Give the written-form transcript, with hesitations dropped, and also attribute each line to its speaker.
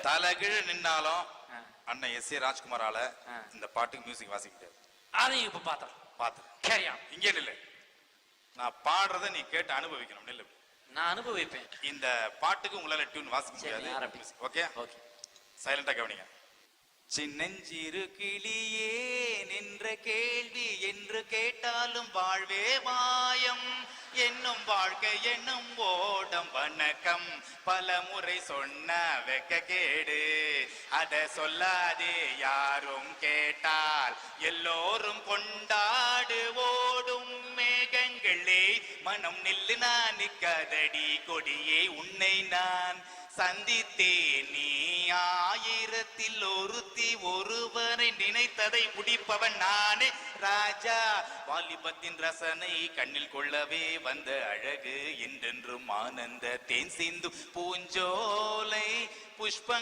Speaker 1: தலைகீழ நின்னாலும் அண்ணன் எஸ் ஏ ராஜ்குமாரால இந்த பாட்டுக்கு மியூசிக் வாசிக்க முடியாது.
Speaker 2: அதையும் இப்ப பாத்து கேரியா
Speaker 1: இங்கே நில்லு. நான் பாடுறத நீ கேட்டு அனுபவிக்கணும். நில்லு.
Speaker 2: நான் அனுபவிப்பேன்.
Speaker 1: இந்த பாட்டுக்கு உங்களால டியூன் வாசிக்க முடியாது. ஓகே ஓகே, சைலண்டா கவனிங்க. சின்னஞ்சிறு கிளியே நின்ற கேள்வி என்று கேட்டாலும் வாழ்வே மாயம் என்னும் வாழ்க்கை என்னும் ஓடம் வணக்கம் பல முறை சொன்ன வெக்க கேடு அத சொல்லாதே யாரும் கேட்டால் எல்லோரும் கொண்டாடு ஓடும் மேகங்களே மனம் நில்லு நான் நிற்காதடி கொடியே உன்னை நான் சந்தித்தேன் நீ ஆயிரத்தில் ஒருத்தி ஒருவரை நினைத்ததை முடிப்பவன் நானே ராஜா வாலிபத்தின் ரசனை கண்ணில் கொள்ளவே வந்த அழகு என்றென்றும் ஆனந்த தேன் சிந்து பூஞ்சோலை புஷ்ப